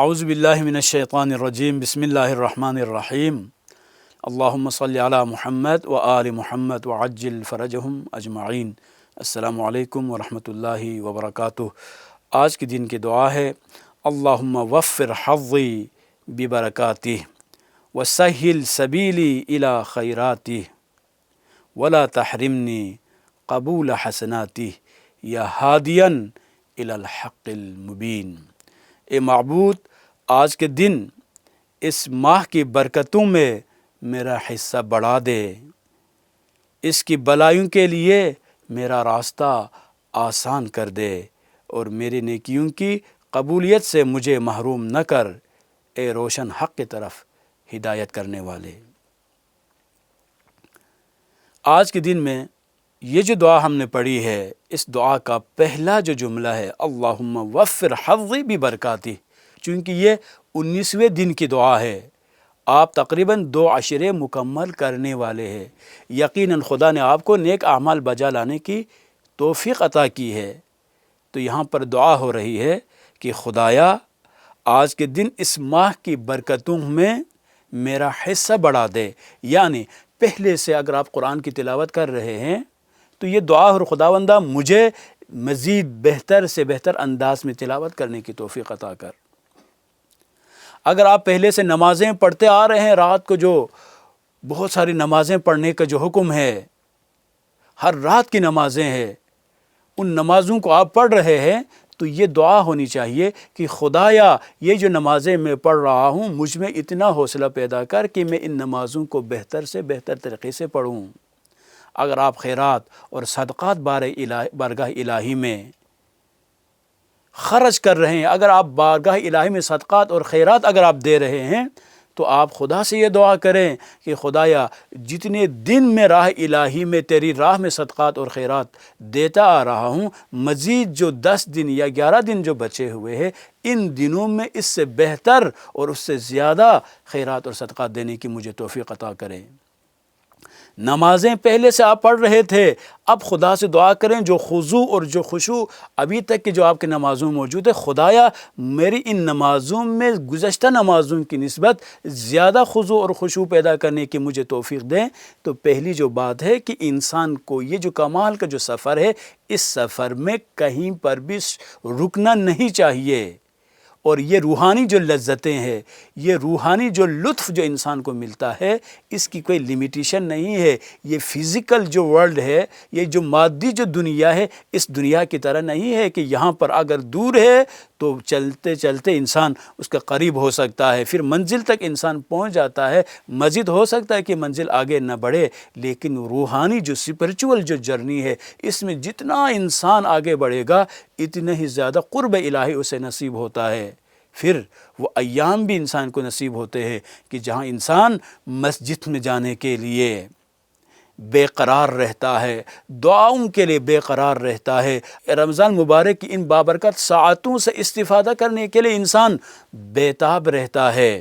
اعوذ باللہ من الشیطان الرجیم بسم اللہ الرحمن الرحیم اللہم صلی علی محمد و آل محمد وعجل فرجہم اجمعین۔ السلام علیکم ورحمۃ اللہ وبرکاتہ۔ آج کے دن کی دعا ہے اللہم وفر حظی ببرکاتہ وسہل سبیلی الی خیراتہ ولا تحرمنی قبول حسناتہ یا ہادیا الی الحق المبین۔ اے معبود، آج کے دن اس ماہ کی برکتوں میں میرا حصہ بڑھا دے، اس کی بلائیوں کے لیے میرا راستہ آسان کر دے اور میری نیکیوں کی قبولیت سے مجھے محروم نہ کر، اے روشن حق کی طرف ہدایت کرنے والے۔ آج کے دن میں یہ جو دعا ہم نے پڑھی ہے، اس دعا کا پہلا جو جملہ ہے اللہم وفر حظی ببرکاتہ، چونکہ یہ 19ویں دن کی دعا ہے، آپ تقریباً 2 عشرے مکمل کرنے والے ہیں۔ یقیناً خدا نے آپ کو نیک اعمال بجا لانے کی توفیق عطا کی ہے، تو یہاں پر دعا ہو رہی ہے کہ خدایا آج کے دن اس ماہ کی برکتوں میں میرا حصہ بڑھا دے۔ یعنی پہلے سے اگر آپ قرآن کی تلاوت کر رہے ہیں تو یہ دعا اور خداوندہ مجھے مزید بہتر سے بہتر انداز میں تلاوت کرنے کی توفیق عطا کر۔ اگر آپ پہلے سے نمازیں پڑھتے آ رہے ہیں، رات کو جو بہت ساری نمازیں پڑھنے کا جو حکم ہے، ہر رات کی نمازیں ہیں، ان نمازوں کو آپ پڑھ رہے ہیں تو یہ دعا ہونی چاہیے کہ خدایا یہ جو نمازیں میں پڑھ رہا ہوں مجھ میں اتنا حوصلہ پیدا کر کہ میں ان نمازوں کو بہتر سے بہتر طریقے سے پڑھوں۔ اگر آپ خیرات اور صدقات بارگاہ الہی میں خرچ کر رہے ہیں، اگر آپ بارگاہ الہی میں صدقات اور خیرات اگر آپ دے رہے ہیں تو آپ خدا سے یہ دعا کریں کہ خدایا جتنے دن میں راہ الہی میں تیری راہ میں صدقات اور خیرات دیتا آ رہا ہوں، مزید جو 10 دن یا 11 دن جو بچے ہوئے ہیں، ان دنوں میں اس سے بہتر اور اس سے زیادہ خیرات اور صدقات دینے کی مجھے توفیق عطا کریں۔ نمازیں پہلے سے آپ پڑھ رہے تھے، اب خدا سے دعا کریں جو خضوع اور جو خشوع ابھی تک کی جو آپ کے نمازوں میں موجود ہے، خدایا میری ان نمازوں میں گزشتہ نمازوں کی نسبت زیادہ خضوع اور خشوع پیدا کرنے کی مجھے توفیق دیں۔ تو پہلی جو بات ہے کہ انسان کو یہ جو کمال کا جو سفر ہے، اس سفر میں کہیں پر بھی رکنا نہیں چاہیے، اور یہ روحانی جو لذتیں ہیں، یہ روحانی جو لطف جو انسان کو ملتا ہے، اس کی کوئی لمیٹیشن نہیں ہے۔ یہ فزیکل جو ورلڈ ہے، یہ جو مادی جو دنیا ہے، اس دنیا کی طرح نہیں ہے کہ یہاں پر اگر دور ہے تو چلتے چلتے انسان اس کا قریب ہو سکتا ہے، پھر منزل تک انسان پہنچ جاتا ہے، مزید ہو سکتا ہے کہ منزل آگے نہ بڑھے، لیکن روحانی جو اسپرچول جو جرنی ہے، اس میں جتنا انسان آگے بڑھے گا اتنا ہی زیادہ قرب الہی اسے نصیب ہوتا ہے۔ پھر وہ ایام بھی انسان کو نصیب ہوتے ہیں کہ جہاں انسان مسجد میں جانے کے لیے بے قرار رہتا ہے، دعاؤں کے لیے بے قرار رہتا ہے، رمضان مبارک کی ان بابرکت ساعتوں سے استفادہ کرنے کے لیے انسان بیتاب رہتا ہے،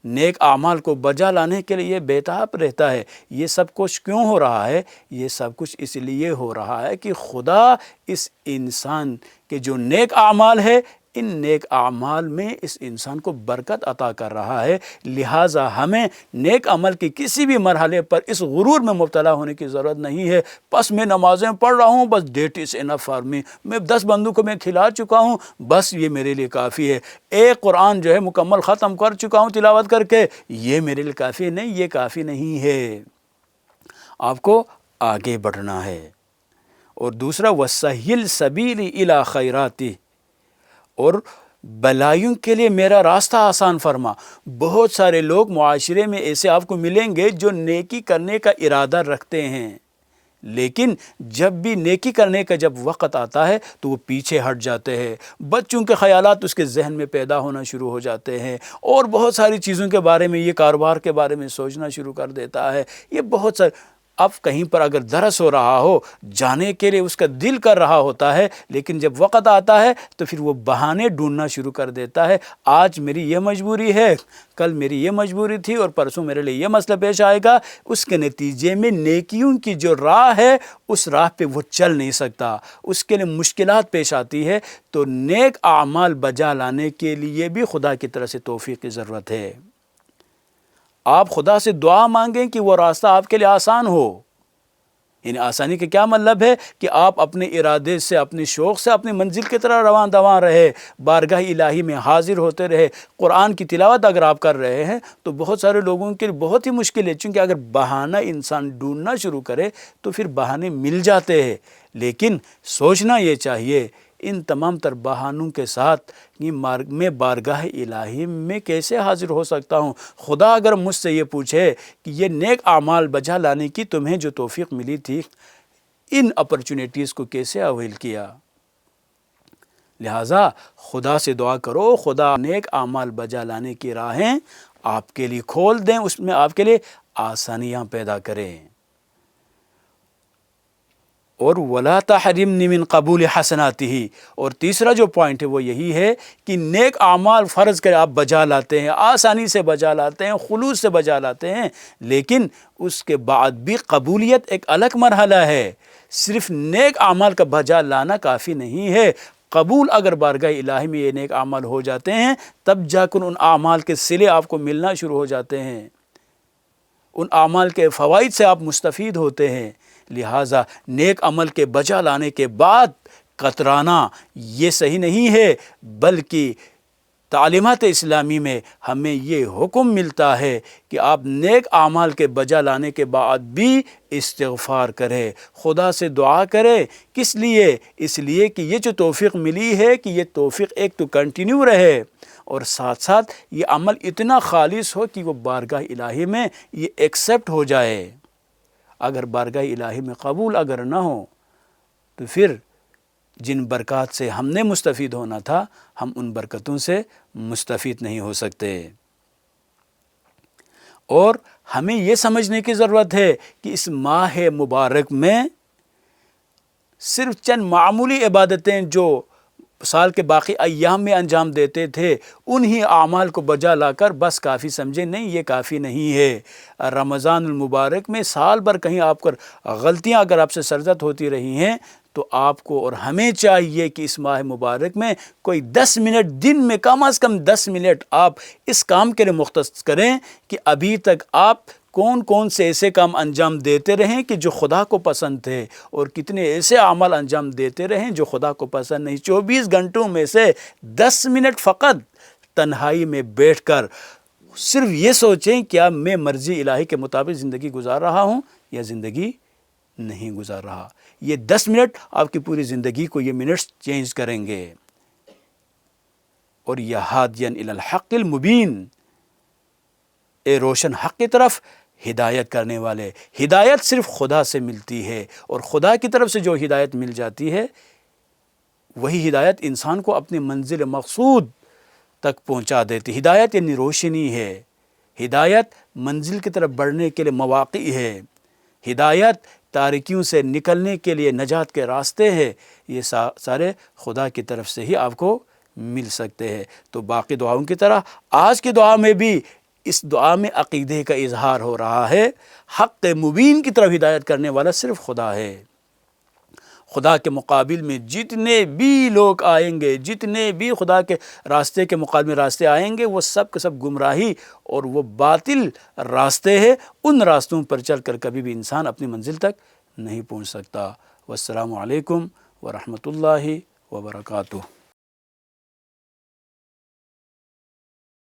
نیک اعمال کو بجا لانے کے لیے یہ بیتاب رہتا ہے۔ یہ سب کچھ کیوں ہو رہا ہے؟ یہ سب کچھ اس لیے ہو رہا ہے کہ خدا اس انسان کے جو نیک اعمال ہے، ان نیک اعمال میں اس انسان کو برکت عطا کر رہا ہے، لہٰذا ہمیں نیک عمل کے کسی بھی مرحلے پر اس غرور میں مبتلا ہونے کی ضرورت نہیں ہے۔ بس میں نمازیں پڑھ رہا ہوں، بس that is enough for me, میں 10 بندوں کو میں کھلا چکا ہوں، بس یہ میرے لیے کافی ہے۔ ایک قرآن جو ہے مکمل ختم کر چکا ہوں تلاوت کر کے، یہ میرے لیے کافی ہے۔ نہیں، یہ کافی نہیں ہے، آپ کو آگے بڑھنا ہے۔ اور دوسرا وَسَهِّلْ سَبِيلِي إِلَىٰ خَيْرَاتِهِ، اور بلائیوں کے لیے میرا راستہ آسان فرما۔ بہت سارے لوگ معاشرے میں ایسے آپ کو ملیں گے جو نیکی کرنے کا ارادہ رکھتے ہیں، لیکن جب بھی نیکی کرنے کا جب وقت آتا ہے تو وہ پیچھے ہٹ جاتے ہیں، بچوں کے خیالات اس کے ذہن میں پیدا ہونا شروع ہو جاتے ہیں، اور بہت ساری چیزوں کے بارے میں، یہ کاروبار کے بارے میں سوچنا شروع کر دیتا ہے، یہ بہت سارے اب کہیں پر اگر درس ہو رہا ہو، جانے کے لیے اس کا دل کر رہا ہوتا ہے، لیکن جب وقت آتا ہے تو پھر وہ بہانے ڈھونڈنا شروع کر دیتا ہے۔ آج میری یہ مجبوری ہے، کل میری یہ مجبوری تھی، اور پرسوں میرے لیے یہ مسئلہ پیش آئے گا۔ اس کے نتیجے میں نیکیوں کی جو راہ ہے اس راہ پہ وہ چل نہیں سکتا، اس کے لیے مشکلات پیش آتی ہے۔ تو نیک اعمال بجا لانے کے لیے بھی خدا کی طرف سے توفیق کی ضرورت ہے۔ آپ خدا سے دعا مانگیں کہ وہ راستہ آپ کے لیے آسان ہو۔ یعنی آسانی کا کیا مطلب ہے کہ آپ اپنے ارادے سے، اپنے شوق سے اپنی منزل کی طرح رواں دواں رہے، بارگاہ الہی میں حاضر ہوتے رہے۔ قرآن کی تلاوت اگر آپ کر رہے ہیں تو بہت سارے لوگوں کے لیے بہت ہی مشکل ہے، چونکہ اگر بہانہ انسان ڈھونڈنا شروع کرے تو پھر بہانے مل جاتے ہیں۔ لیکن سوچنا یہ چاہیے ان تمام تر بہانوں کے ساتھ میں بارگاہ الہی میں کیسے حاضر ہو سکتا ہوں؟ خدا اگر مجھ سے یہ پوچھے کہ یہ نیک اعمال بجا لانے کی تمہیں جو توفیق ملی تھی، ان اپرچونیٹیز کو کیسے اویل کیا؟ لہٰذا خدا سے دعا کرو، خدا نیک اعمال بجا لانے کی راہیں آپ کے لیے کھول دیں، اس میں آپ کے لیے آسانیاں پیدا کریں۔ اور وَلَا تَحْرِمْنِ مِنْ قَبُولِ حَسَنَاتِهِ، اور تیسرا جو پوائنٹ ہے وہ یہی ہے کہ نیک اعمال فرض کر آپ بجا لاتے ہیں، آسانی سے بجا لاتے ہیں، خلوص سے بجا لاتے ہیں، لیکن اس کے بعد بھی قبولیت ایک الگ مرحلہ ہے۔ صرف نیک اعمال کا بجا لانا کافی نہیں ہے، قبول اگر بارگاہ الہی میں یہ نیک اعمال ہو جاتے ہیں تب جا کر ان اعمال کے صلے آپ کو ملنا شروع ہو جاتے ہیں، ان اعمال کے فوائد سے آپ مستفید ہوتے ہیں۔ لہٰذا نیک عمل کے بجا لانے کے بعد کترانا یہ صحیح نہیں ہے، بلکہ تعلیمات اسلامی میں ہمیں یہ حکم ملتا ہے کہ آپ نیک اعمال کے بجا لانے کے بعد بھی استغفار کریں، خدا سے دعا کریں۔ کس لیے؟ اس لیے کہ یہ جو توفیق ملی ہے کہ یہ توفیق ایک تو کنٹینیو رہے، اور ساتھ ساتھ یہ عمل اتنا خالص ہو کہ وہ بارگاہ الہی میں یہ ایکسیپٹ ہو جائے۔ اگر بارگاہ الہی میں قبول اگر نہ ہو تو پھر جن برکات سے ہم نے مستفید ہونا تھا ہم ان برکتوں سے مستفید نہیں ہو سکتے۔ اور ہمیں یہ سمجھنے کی ضرورت ہے کہ اس ماہ مبارک میں صرف چند معمولی عبادتیں جو سال کے باقی ایام میں انجام دیتے تھے انہی اعمال کو بجا لا کر بس کافی سمجھیں، نہیں، یہ کافی نہیں ہے۔ رمضان المبارک میں سال بھر کہیں آپ کر غلطیاں اگر آپ سے سرزد ہوتی رہی ہیں تو آپ کو اور ہمیں چاہیے کہ اس ماہ مبارک میں کوئی 10 منٹ دن میں کم از کم 10 منٹ آپ اس کام کے لیے مختص کریں کہ ابھی تک آپ کون کون سے ایسے کام انجام دیتے رہیں کہ جو خدا کو پسند تھے، اور کتنے ایسے اعمال انجام دیتے رہیں جو خدا کو پسند نہیں۔ 24 گھنٹوں میں سے 10 منٹ فقط تنہائی میں بیٹھ کر صرف یہ سوچیں کیا میں مرضی الہی کے مطابق زندگی گزار رہا ہوں یا زندگی نہیں گزار رہا۔ یہ 10 منٹ آپ کی پوری زندگی کو یہ منٹس چینج کریں گے۔ اور یہ ہادین الی الحق المبین، اے روشن حق کی طرف ہدایت کرنے والے۔ ہدایت صرف خدا سے ملتی ہے، اور خدا کی طرف سے جو ہدایت مل جاتی ہے وہی ہدایت انسان کو اپنی منزل مقصود تک پہنچا دیتی۔ ہدایت یعنی روشنی ہے، ہدایت منزل کی طرف بڑھنے کے لیے مواقع ہے، ہدایت تاریکیوں سے نکلنے کے لیے نجات کے راستے ہیں۔ یہ سارے خدا کی طرف سے ہی آپ کو مل سکتے ہیں۔ تو باقی دعاؤں کی طرح آج کی دعا میں بھی اس دعا میں عقیدے کا اظہار ہو رہا ہے۔ حق مبین کی طرف ہدایت کرنے والا صرف خدا ہے۔ خدا کے مقابل میں جتنے بھی لوگ آئیں گے، جتنے بھی خدا کے راستے کے مقابل میں راستے آئیں گے، وہ سب کے سب گمراہی اور وہ باطل راستے ہیں۔ ان راستوں پر چل کر کبھی بھی انسان اپنی منزل تک نہیں پہنچ سکتا۔ والسلام علیکم ورحمۃ اللہ وبرکاتہ۔